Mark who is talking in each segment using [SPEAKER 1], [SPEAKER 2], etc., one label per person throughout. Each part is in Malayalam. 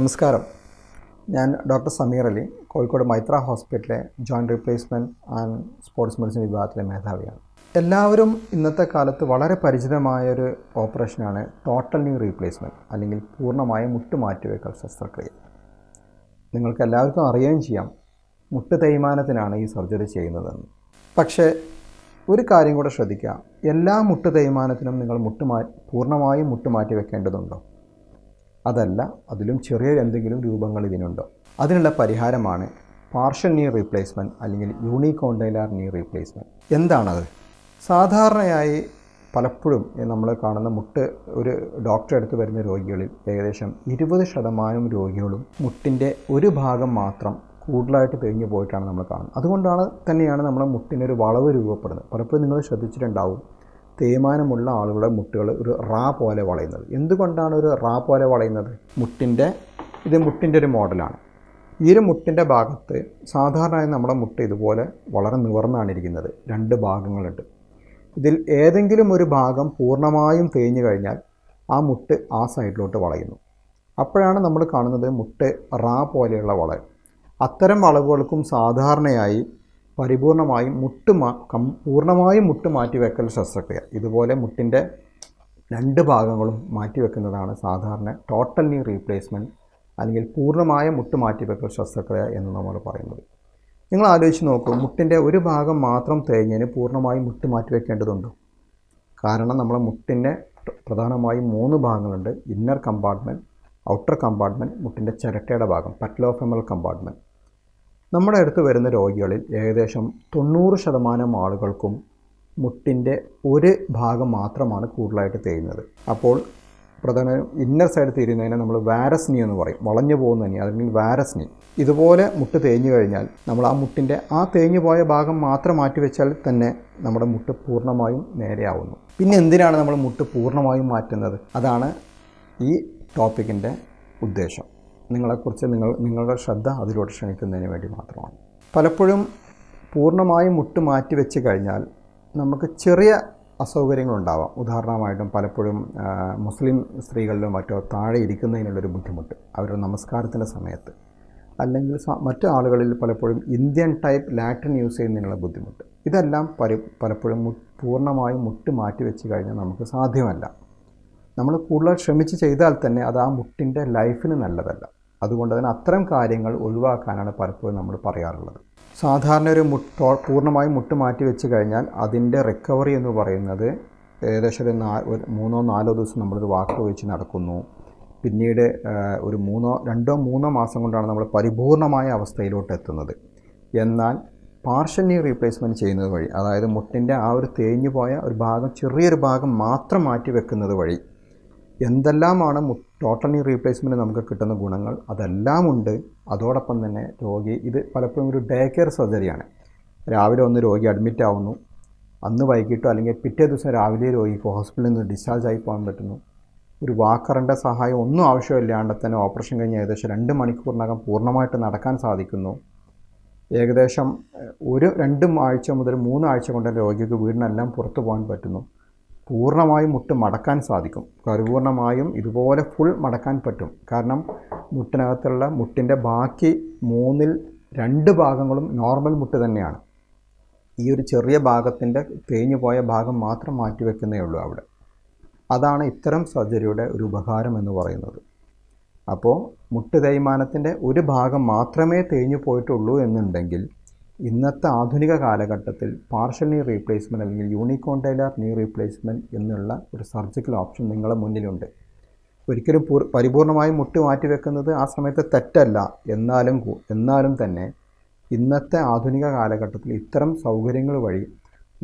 [SPEAKER 1] നമസ്കാരം. ഞാൻ Dr.Sameerali, കോഴിക്കോട് മൈത്ര ഹോസ്പിറ്റലിലെ joint replacement and sports medicine വിഭാഗത്തിലെ മേധാവിയാണ്. എല്ലാവരും ഇന്നത്തെ കാലത്ത് വളരെ പരിചിതമായൊരു ഓപ്പറേഷനാണ് ടോട്ടൽ നീ റീപ്ലേസ്മെൻറ്റ് അല്ലെങ്കിൽ പൂർണ്ണമായ മുട്ടുമാറ്റിവെക്കൽ ശസ്ത്രക്രിയ. നിങ്ങൾക്ക് എല്ലാവർക്കും അറിയുകയും ചെയ്യാം മുട്ട് തേയ്മാനത്തിനാണ് ഈ സർജറി ചെയ്യുന്നതെന്ന്. പക്ഷേ ഒരു കാര്യം കൂടെ ശ്രദ്ധിക്കുക, എല്ലാ മുട്ട് തേയ്മാനത്തിനും നിങ്ങൾ പൂർണ്ണമായും മുട്ടുമാറ്റി വെക്കേണ്ടതുണ്ടോ? അതല്ല, അതിലും ചെറിയ എന്തെങ്കിലും രൂപങ്ങൾ ഇതിനുണ്ടോ? അതിനുള്ള പരിഹാരമാണ് പാർഷ്യൽ നീ റീപ്ലേസ്മെൻറ്റ് അല്ലെങ്കിൽ യൂണികോണ്ടൈലാർ നീ റീപ്ലേസ്മെൻറ്റ്. എന്താണത്? സാധാരണയായി പലപ്പോഴും നമ്മൾ കാണുന്ന മുട്ട് ഒരു ഡോക്ടറെ അടുത്ത് വരുന്ന രോഗികളിൽ ഏകദേശം 20% രോഗികളും മുട്ടിൻ്റെ ഒരു ഭാഗം മാത്രം കൂടുതലായിട്ട് തേഞ്ഞു പോയിട്ടാണ് നമ്മൾ കാണുന്നത്. തന്നെയാണ് നമ്മുടെ മുട്ടിനൊരു വളവ് രൂപപ്പെടുന്നത്. പലപ്പോഴും നിങ്ങൾ ശ്രദ്ധിച്ചിട്ടുണ്ടാവും, തേയ്മാനമുള്ള ആളുകളുടെ മുട്ടുകൾ ഒരു റാ പോലെ വളയുന്നത്. എന്തുകൊണ്ടാണ് ഒരു റാ പോലെ വളയുന്നത്? മുട്ടിൻ്റെ ഒരു മോഡലാണ്. ഈ ഒരു മുട്ടിൻ്റെ ഭാഗത്ത് സാധാരണയായി നമ്മുടെ മുട്ട് ഇതുപോലെ വളരെ നിവർന്നാണ് ഇരിക്കുന്നത്. 2 ഭാഗങ്ങളുണ്ട്. ഇതിൽ ഏതെങ്കിലും ഒരു ഭാഗം പൂർണ്ണമായും തേഞ്ഞു കഴിഞ്ഞാൽ ആ മുട്ട് ആ സൈഡിലോട്ട് വളയുന്നു. അപ്പോഴാണ് നമ്മൾ കാണുന്നത് മുട്ട് റാ പോലെയുള്ള വളവ്. അത്തരം വളവുകൾക്കും സാധാരണയായി പൂർണ്ണമായും മുട്ട് മാറ്റിവെക്കൽ ശസ്ത്രക്രിയ, ഇതുപോലെ മുട്ടിൻ്റെ 2 ഭാഗങ്ങളും മാറ്റിവെക്കുന്നതാണ് സാധാരണ ടോട്ടൽ നീ റീപ്ലേസ്മെൻറ്റ് അല്ലെങ്കിൽ പൂർണ്ണമായ മുട്ട് മാറ്റിവെക്കൽ ശസ്ത്രക്രിയ എന്ന് നമ്മൾ പറയുന്നത്. നിങ്ങൾ ആലോചിച്ച് നോക്കൂ, മുട്ടിൻ്റെ ഒരു ഭാഗം മാത്രം തേഞ്ഞതിന് പൂർണ്ണമായും മുട്ട് മാറ്റിവെക്കേണ്ടതുണ്ടോ? കാരണം നമ്മളെ മുട്ടിൻ്റെ പ്രധാനമായും 3 ഭാഗങ്ങളുണ്ട്. ഇന്നർ കമ്പാർട്ട്മെൻറ്റ്, ഔട്ടർ കമ്പാർട്ട്മെൻറ്റ്, മുട്ടിൻ്റെ ചിരട്ടയുടെ ഭാഗം പറ്റ്ലോഫെമൽ കമ്പാർട്ട്മെൻറ്റ്. നമ്മുടെ അടുത്ത് വരുന്ന രോഗികളിൽ ഏകദേശം 90% ആളുകൾക്കും മുട്ടിൻ്റെ ഒരു ഭാഗം മാത്രമാണ് കൂടുതലായിട്ട് തേയുന്നത്. അപ്പോൾ പ്രധാനമായും ഇന്നർ സൈഡ് തീരുന്നതിനെ നമ്മൾ വാരസ് നീ എന്ന് പറയും, വളഞ്ഞു പോകുന്ന നീ, അല്ലെങ്കിൽ വാരസ് നീ. ഇതുപോലെ മുട്ട് തേഞ്ഞു കഴിഞ്ഞാൽ നമ്മൾ ആ മുട്ടിൻ്റെ ആ തേഞ്ഞു പോയ ഭാഗം മാത്രം മാറ്റി വെച്ചാൽ തന്നെ നമ്മുടെ മുട്ട് പൂർണ്ണമായും നേരെയാവുന്നു. പിന്നെ എന്തിനാണ് നമ്മൾ മുട്ട് പൂർണ്ണമായും മാറ്റുന്നത്? അതാണ് ഈ ടോപ്പിക്കിൻ്റെ ഉദ്ദേശം. നിങ്ങളുടെ ശ്രദ്ധ അതിലോട്ട് ക്ഷണിക്കുന്നതിന് വേണ്ടി മാത്രമാണ്. പലപ്പോഴും പൂർണ്ണമായും മുട്ട് മാറ്റി വെച്ച് കഴിഞ്ഞാൽ നമുക്ക് ചെറിയ അസൗകര്യങ്ങളുണ്ടാവാം. ഉദാഹരണമായിട്ടും പലപ്പോഴും മുസ്ലിം സ്ത്രീകളിലോ മറ്റോ താഴെ ഇരിക്കുന്നതിനുള്ളൊരു ബുദ്ധിമുട്ട് അവരുടെ നമസ്കാരത്തിൻ്റെ സമയത്ത്, അല്ലെങ്കിൽ മറ്റു ആളുകളിൽ പലപ്പോഴും ഇന്ത്യൻ ടൈപ്പ് ലാറ്റിൻ യൂസ് ചെയ്യുന്നതിനുള്ള ബുദ്ധിമുട്ട്. ഇതെല്ലാം പലപ്പോഴും പൂർണ്ണമായും മുട്ട് മാറ്റി വെച്ച് കഴിഞ്ഞാൽ നമുക്ക് സാധ്യമല്ല. നമ്മൾ കൂടുതൽ ശ്രമിച്ച് ചെയ്താൽ തന്നെ അത് ആ മുട്ടിൻ്റെ ലൈഫിന് നല്ലതല്ല. അതുകൊണ്ട് തന്നെ അത്തരം കാര്യങ്ങൾ ഒഴിവാക്കാനാണ് പലപ്പോഴും നമ്മൾ പറയാറുള്ളത്. സാധാരണ ഒരു പൂർണ്ണമായും മുട്ട് മാറ്റി വെച്ച് കഴിഞ്ഞാൽ അതിൻ്റെ റിക്കവറി എന്ന് പറയുന്നത് ഏകദേശം ഒരു 3-4 ദിവസം നമ്മളിത് വാക്ക് വെച്ച് നടക്കുന്നു. പിന്നീട് ഒരു 2-3 മാസം കൊണ്ടാണ് നമ്മൾ പരിപൂർണമായ അവസ്ഥയിലോട്ട് എത്തുന്നത്. എന്നാൽ പാർഷ്യൽ നീ റീപ്ലേസ്മെൻറ്റ് ചെയ്യുന്നത് വഴി, അതായത് മുട്ടിൻ്റെ ആ ഒരു തേഞ്ഞു പോയ ഒരു ഭാഗം, ചെറിയൊരു ഭാഗം മാത്രം മാറ്റി വെക്കുന്നത് വഴി എന്തെല്ലാമാണ് ടോട്ടൽ നീ റീപ്ലേസ്മെൻറ്റ് നമുക്ക് കിട്ടുന്ന ഗുണങ്ങൾ, അതെല്ലാം ഉണ്ട്. അതോടൊപ്പം തന്നെ ഇത് പലപ്പോഴും ഒരു ഡേ കെയർ സർജറിയാണ്. രാവിലെ ഒന്ന് രോഗി അഡ്മിറ്റ് ആവുന്നു, അന്ന് വൈകിട്ടോ അല്ലെങ്കിൽ പിറ്റേ ദിവസം രാവിലെ രോഗിക്ക് ഹോസ്പിറ്റലിൽ നിന്ന് ഡിസ്ചാർജ് ആയി പോകാൻ പറ്റുന്നു. ഒരു വാക്കറിൻ്റെ സഹായം ഒന്നും ആവശ്യമില്ലാണ്ട് തന്നെ ഓപ്പറേഷൻ കഴിഞ്ഞ് ഏകദേശം 2 മണിക്കൂറിനകം പൂർണ്ണമായിട്ട് നടക്കാൻ സാധിക്കുന്നു. ഏകദേശം 2 ആഴ്ച മുതൽ 3 ആഴ്ച കൊണ്ട് രോഗിക്ക് വീടിനെല്ലാം പുറത്തു പോകാൻ പറ്റുന്നു. പൂർണ്ണമായും മുട്ട് മടക്കാൻ സാധിക്കും. പരിപൂർണമായും ഇതുപോലെ ഫുൾ മടക്കാൻ പറ്റും. കാരണം മുട്ടിനകത്തുള്ള മുട്ടിൻ്റെ ബാക്കി 3-2 ഭാഗങ്ങളും നോർമൽ മുട്ട് തന്നെയാണ്. ഈ ഒരു ചെറിയ ഭാഗത്തിൻ്റെ തേഞ്ഞു പോയ ഭാഗം മാത്രം മാറ്റിവെക്കുന്നേ ഉള്ളൂ അവിടെ. അതാണ് ഇത്തരം സർജറിയുടെ ഒരു ഉപകാരം എന്ന് പറയുന്നത്. അപ്പോൾ മുട്ട് തേയ്മാനത്തിൻ്റെ ഒരു ഭാഗം മാത്രമേ തേഞ്ഞു പോയിട്ടുള്ളൂ എന്നുണ്ടെങ്കിൽ ഇന്നത്തെ ആധുനിക കാലഘട്ടത്തിൽ പാർഷ്യൽ നീ റീപ്ലേസ്മെൻറ്റ് അല്ലെങ്കിൽ യൂണികോണ്ടൈലാർ നീ റീപ്ലേസ്മെൻറ്റ് എന്നുള്ള ഒരു സർജിക്കൽ ഓപ്ഷൻ നിങ്ങളുടെ മുന്നിലുണ്ട്. ഒരിക്കലും പരിപൂർണമായും മുട്ട് മാറ്റിവെക്കുന്നത് ആ സമയത്ത് തെറ്റല്ല. എന്നാലും തന്നെ ഇന്നത്തെ ആധുനിക കാലഘട്ടത്തിൽ ഇത്തരം സൗകര്യങ്ങൾ വഴി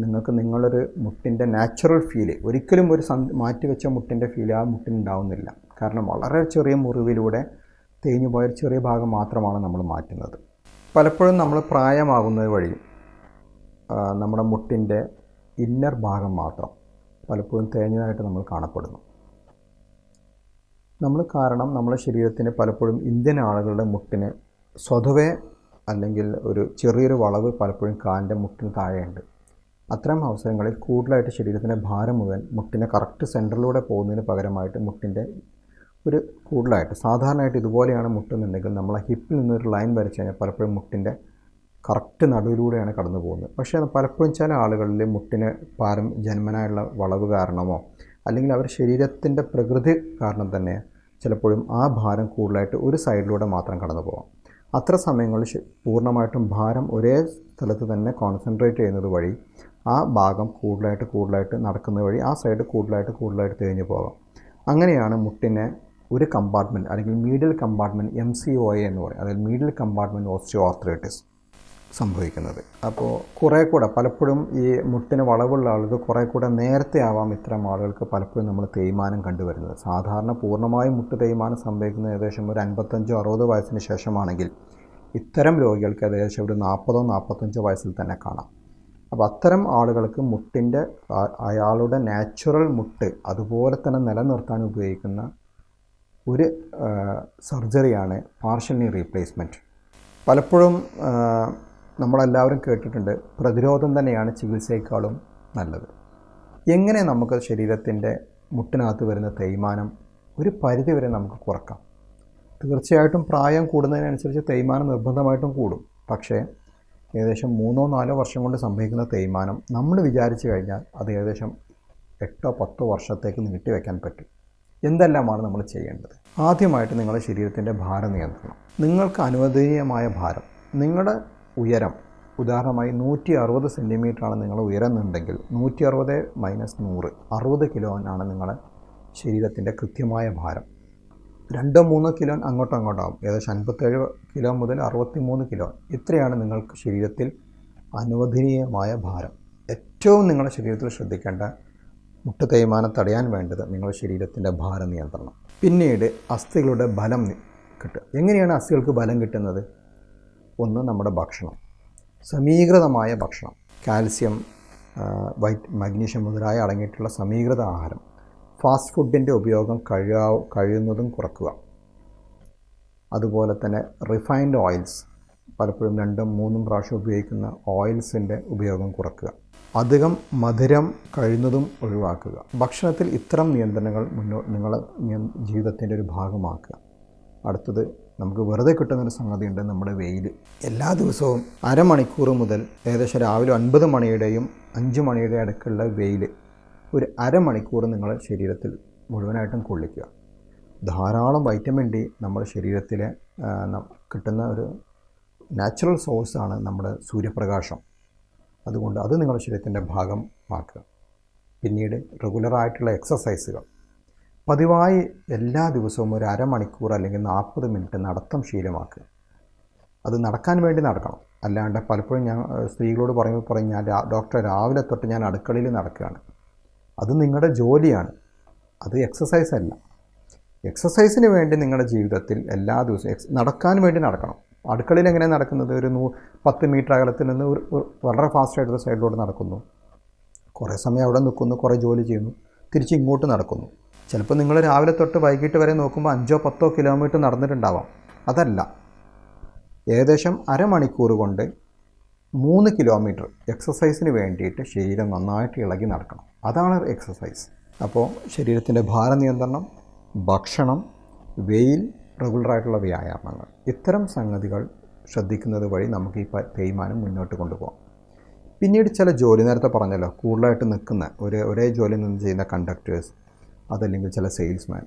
[SPEAKER 1] നിങ്ങൾക്ക് നിങ്ങളൊരു മുട്ടിൻ്റെ നാച്ചുറൽ ഫീല്, ഒരിക്കലും ഒരു മാറ്റിവെച്ച മുട്ടിൻ്റെ ഫീൽ ആ മുട്ടിനുണ്ടാവുന്നില്ല. കാരണം വളരെ ചെറിയ മുറിവിലൂടെ തേഞ്ഞു പോയ ചെറിയ ഭാഗം മാത്രമാണ് നമ്മൾ മാറ്റുന്നത്. പലപ്പോഴും നമ്മൾ പ്രായമാകുന്നത് വഴി നമ്മുടെ മുട്ടിൻ്റെ ഇന്നർ ഭാഗം മാത്രം പലപ്പോഴും തേഞ്ഞതായിട്ട് നമ്മൾ കാണപ്പെടുന്നു. കാരണം നമ്മുടെ ശരീരത്തിന് പലപ്പോഴും ഇന്ത്യൻ ആളുകളുടെ മുട്ടിന് സ്വതവേ അല്ലെങ്കിൽ ഒരു ചെറിയൊരു വളവ് പലപ്പോഴും കാലിൻ്റെ മുട്ടിന് താഴെയുണ്ട്. അത്തരം അവസരങ്ങളിൽ കൂടുതലായിട്ട് ശരീരത്തിൻ്റെ ഭാരം മുഴുവൻ മുട്ടിൻ്റെ കറക്റ്റ് സെൻറ്ററിലൂടെ പോകുന്നതിന് പകരമായിട്ട് മുട്ടിൻ്റെ ഒരു കൂടുതലായിട്ട് സാധാരണയായിട്ട് ഇതുപോലെയാണ് മുട്ടുന്നുണ്ടെങ്കിൽ നമ്മളെ ഹിപ്പിൽ നിന്നൊരു ലൈൻ വരച്ച് കഴിഞ്ഞാൽ പലപ്പോഴും മുട്ടിൻ്റെ കറക്റ്റ് നടുവിലൂടെയാണ് കടന്നു പോകുന്നത്. പക്ഷേ പലപ്പോഴും ചില ആളുകളിൽ മുട്ടിന് ജന്മനായുള്ള വളവ് കാരണമോ അല്ലെങ്കിൽ അവർ ശരീരത്തിൻ്റെ പ്രകൃതി കാരണം തന്നെ ചിലപ്പോഴും ആ ഭാരം കൂടുതലായിട്ട് ഒരു സൈഡിലൂടെ മാത്രം കടന്നു പോകാം. അത്ര സമയങ്ങളിൽ പൂർണ്ണമായിട്ടും ഭാരം ഒരേ സ്ഥലത്ത് തന്നെ കോൺസെൻട്രേറ്റ് ചെയ്യുന്നത് വഴി ആ ഭാഗം കൂടുതലായിട്ട് നടക്കുന്നത് വഴി ആ സൈഡ് കൂടുതലായിട്ട് തിരിഞ്ഞു പോകാം. അങ്ങനെയാണ് മുട്ടിനെ ഒരു കമ്പാർട്ട്മെൻറ്റ് അല്ലെങ്കിൽ മീഡിയൽ കമ്പാർട്ട്മെൻറ്റ് MCOA എന്ന് പറയും, അതായത് മീഡിയൽ കമ്പാർട്ട്മെൻറ്റ് ഓസ്റ്റിയോആർത്രൈറ്റിസ് സംഭവിക്കുന്നത്. അപ്പോൾ കുറേ കൂടെ പലപ്പോഴും ഈ മുട്ടിന് വളവുള്ള ആളുകൾ കുറേ കൂടെ നേരത്തെ ആവാം ഇത്തരം ആളുകൾക്ക് പലപ്പോഴും നമ്മൾ തേയ്മാനം കണ്ടുവരുന്നത്. സാധാരണ പൂർണ്ണമായും മുട്ട് തേയ്മാനം സംഭവിക്കുന്നത് ഏകദേശം ഒരു 55-60 വയസ്സിന് ശേഷമാണെങ്കിൽ ഇത്തരം രോഗികൾക്ക് ഏകദേശം ഒരു 40-45 വയസ്സിൽ തന്നെ കാണാം. അപ്പോൾ അത്തരം ആളുകൾക്ക് മുട്ടിൻ്റെ അയാളുടെ നാച്ചുറൽ മുട്ട് അതുപോലെ തന്നെ നിലനിർത്താൻ ഉപയോഗിക്കുന്ന ഒരു സർജറിയാണ് പാർഷ്യൽ നീ റീപ്ലേസ്മെൻറ്റ്. പലപ്പോഴും നമ്മളെല്ലാവരും കേട്ടിട്ടുണ്ട് പ്രതിരോധം തന്നെയാണ് ചികിത്സയേക്കാളും നല്ലത്. എങ്ങനെ നമുക്ക് ശരീരത്തിൻ്റെ മുട്ടിനകത്ത് വരുന്ന തേയ്മാനം ഒരു പരിധിവരെ നമുക്ക് കുറക്കാം? തീർച്ചയായിട്ടും പ്രായം കൂടുന്നതിനനുസരിച്ച് തേയ്മാനം നിർബന്ധമായിട്ടും കൂടും. പക്ഷേ ഏകദേശം 3-4 വർഷം കൊണ്ട് സംഭവിക്കുന്ന തേയ്മാനം നമ്മൾ വിചാരിച്ചു കഴിഞ്ഞാൽ അത് ഏകദേശം 8-10 വർഷത്തേക്ക് നീട്ടിവെക്കാൻ പറ്റും. എന്തെല്ലാമാണ് നമ്മൾ ചെയ്യേണ്ടത്? ആദ്യമായിട്ട് നിങ്ങളുടെ ശരീരത്തിൻ്റെ ഭാരം നിയന്ത്രണം. നിങ്ങൾക്ക് അനുവദനീയമായ ഭാരം, നിങ്ങളുടെ ഉയരം ഉദാഹരണമായി 160 സെൻറ്റിമീറ്ററാണ് നിങ്ങളുടെ ഉയരം എന്നുണ്ടെങ്കിൽ 160 - 100 60 കിലോനാണ് നിങ്ങളുടെ ശരീരത്തിൻ്റെ കൃത്യമായ ഭാരം. 2-3 കിലോ അങ്ങോട്ടാകും. ഏകദേശം 57 കിലോ മുതൽ 63 കിലോ ഇത്രയാണ് നിങ്ങൾക്ക് ശരീരത്തിൽ അനുവദനീയമായ ഭാരം. ഏറ്റവും നിങ്ങളുടെ ശരീരത്തിൽ ശ്രദ്ധിക്കേണ്ട മുട്ട് തേയ്മാനം തടയാൻ വേണ്ടത് നിങ്ങളുടെ ശരീരത്തിൻ്റെ ഭാരം നിയന്ത്രണം. പിന്നീട് അസ്ഥികളുടെ ബലം കിട്ടുക. എങ്ങനെയാണ് അസ്ഥികൾക്ക് ബലം കിട്ടുന്നത്? ഒന്ന്, നമ്മുടെ ഭക്ഷണം, സമീകൃതമായ ഭക്ഷണം, കാൽസ്യം, മഗ്നീഷ്യം മുതലായ അടങ്ങിയിട്ടുള്ള സമീകൃത ആഹാരം. ഫാസ്റ്റ് ഫുഡിൻ്റെ ഉപയോഗം കഴിയുന്നതും കുറക്കുക. അതുപോലെ തന്നെ റിഫൈൻഡ് ഓയിൽസ്, പലപ്പോഴും 2-3 പ്രാവശ്യം ഉപയോഗിക്കുന്ന ഓയിൽസിൻ്റെ ഉപയോഗം കുറക്കുക. അധികം മധുരം കഴിയുന്നതും ഒഴിവാക്കുക. ഭക്ഷണത്തിൽ ഇത്തരം നിയന്ത്രണങ്ങൾ നിങ്ങളുടെ ജീവിതത്തിൻ്റെ ഒരു ഭാഗമാക്കുക. അടുത്തത്, നമുക്ക് വെറുതെ കിട്ടുന്നൊരു സംഗതിയുണ്ട്, നമ്മുടെ വെയിൽ. എല്ലാ ദിവസവും അരമണിക്കൂർ മുതൽ ഏകദേശം രാവിലെ 9 മണിയുടെയും 5 മണിയുടെ ഇടയ്ക്കുള്ള വെയിൽ ഒരു അരമണിക്കൂർ നിങ്ങളുടെ ശരീരത്തിൽ മുഴുവനായിട്ടും കൊള്ളിക്കുക. ധാരാളം വൈറ്റമിൻ ഡി നമ്മുടെ ശരീരത്തിൽ കിട്ടുന്ന ഒരു നാച്ചുറൽ സോഴ്സാണ് നമ്മുടെ സൂര്യപ്രകാശം. അതുകൊണ്ട് അത് നിങ്ങളുടെ ശരീരത്തിൻ്റെ ഭാഗമാക്കുക. പിന്നീട് റെഗുലറായിട്ടുള്ള എക്സസൈസുകൾ, പതിവായി എല്ലാ ദിവസവും ഒരു അരമണിക്കൂർ അല്ലെങ്കിൽ 40 മിനിറ്റ് നടത്തം ശീലമാക്കുക. അത് നടക്കാൻ വേണ്ടി നടക്കണം, അല്ലാണ്ട് പലപ്പോഴും ഞാൻ സ്ത്രീകളോട് പറയും ഞാൻ ഡോക്ടറെ രാവിലെ തൊട്ട് ഞാൻ അടുക്കളയിൽ നടക്കുകയാണ്. അത് നിങ്ങളുടെ ജോലിയാണ്, അത് എക്സസൈസ് അല്ല. എക്സസൈസിന് വേണ്ടി നിങ്ങളുടെ ജീവിതത്തിൽ എല്ലാ ദിവസവും നടക്കാൻ വേണ്ടി നടക്കണം. അടുക്കളയിൽ എങ്ങനെ നടക്കുന്നത്? ഒരു 10 മീറ്റർ അകലത്തിൽ നിന്ന് വളരെ ഫാസ്റ്റായിട്ട് സൈഡിലോട്ട് നടക്കുന്നു, കുറേ സമയം അവിടെ നിൽക്കുന്നു, കുറേ ജോലി ചെയ്യുന്നു, തിരിച്ച് ഇങ്ങോട്ട് നടക്കുന്നു. ചിലപ്പോൾ നിങ്ങൾ രാവിലെ തൊട്ട് വൈകിട്ട് വരെ നോക്കുമ്പോൾ 5-10 കിലോമീറ്റർ നടന്നിട്ടുണ്ടാവാം. അതല്ല, ഏകദേശം അരമണിക്കൂർ കൊണ്ട് 3 കിലോമീറ്റർ എക്സസൈസിന് വേണ്ടിയിട്ട് ശരീരം നന്നായിട്ട് ഇളകി നടക്കണം. അതാണ് എക്സസൈസ്. അപ്പോൾ ശരീരത്തിൻ്റെ ഭാരനിയന്ത്രണം, ഭക്ഷണം, വെയിൽ, റെഗുലറായിട്ടുള്ള വ്യായാമങ്ങൾ, ഇത്തരം സംഗതികൾ ശ്രദ്ധിക്കുന്നത് വഴി നമുക്ക് ഈ തേയ്മാനം മുന്നോട്ട് കൊണ്ടുപോകാം. പിന്നീട് ചില ജോലി, നേരത്തെ പറഞ്ഞല്ലോ, കൂടുതലായിട്ട് നിൽക്കുന്ന ഒരേ ജോലി നിന്ന് ചെയ്യുന്ന കണ്ടക്ടേഴ്സ്, അതല്ലെങ്കിൽ ചില സെയിൽസ്മാൻ,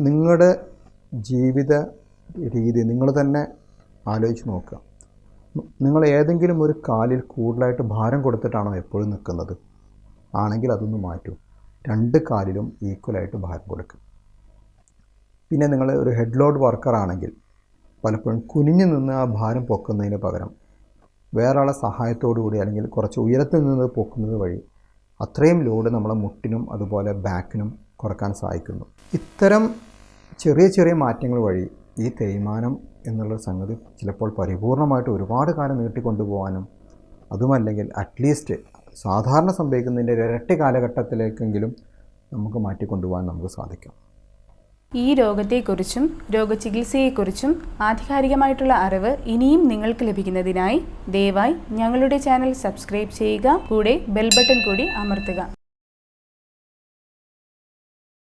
[SPEAKER 1] നിങ്ങളുടെ ജീവിത രീതി നിങ്ങൾ തന്നെ ആലോചിച്ച് നോക്കുക. നിങ്ങൾ ഏതെങ്കിലും ഒരു കാലിൽ കൂടുതലായിട്ട് ഭാരം കൊടുത്തിട്ടാണോ എപ്പോഴും നിൽക്കുന്നത്? ആണെങ്കിൽ അതൊന്ന് മാറ്റൂ. 2 കാലിലും ഈക്വലായിട്ട് ഭാരം കൊടുക്കുക. പിന്നെ നിങ്ങൾ ഒരു ഹെഡ് ലോഡ് വർക്കർ ആണെങ്കിൽ പലപ്പോഴും കുനിഞ്ഞു നിന്ന് ആ ഭാരം പൊക്കുന്നതിന് പകരം വേറെ ആളെ സഹായത്തോടു കൂടി അല്ലെങ്കിൽ കുറച്ച് ഉയരത്തിൽ നിന്ന് പൊക്കുന്നത് വഴി അത്രയും ലോഡ് നമ്മളെ മുട്ടിനും അതുപോലെ ബാക്കിനും കുറക്കാൻ സഹായിക്കുന്നു. ഇത്തരം ചെറിയ ചെറിയ മാറ്റങ്ങൾ വഴി ഈ തേയ്മാനം എന്നുള്ള സംഗതി ചിലപ്പോൾ പരിപൂർണമായിട്ട് ഒരുപാട് കാലം നീട്ടിക്കൊണ്ടുപോകാനും, അതുമല്ലെങ്കിൽ അറ്റ്ലീസ്റ്റ് സാധാരണ സംഭവിക്കുന്നതിൻ്റെ ഇരട്ടി കാലഘട്ടത്തിലേക്കെങ്കിലും നമുക്ക് മാറ്റിക്കൊണ്ടുപോകാൻ നമുക്ക് സാധിക്കും.
[SPEAKER 2] ഈ രോഗത്തെക്കുറിച്ചും രോഗചികിത്സയെക്കുറിച്ചും ആധികാരികമായിട്ടുള്ള അറിവ് ഇനിയും നിങ്ങൾക്ക് ലഭിക്കുന്നതിനായി ദയവായി ഞങ്ങളുടെ ചാനൽ സബ്സ്ക്രൈബ് ചെയ്യുക. കൂടെ ബെൽ ബട്ടൺ കൂടി അമർത്തുക.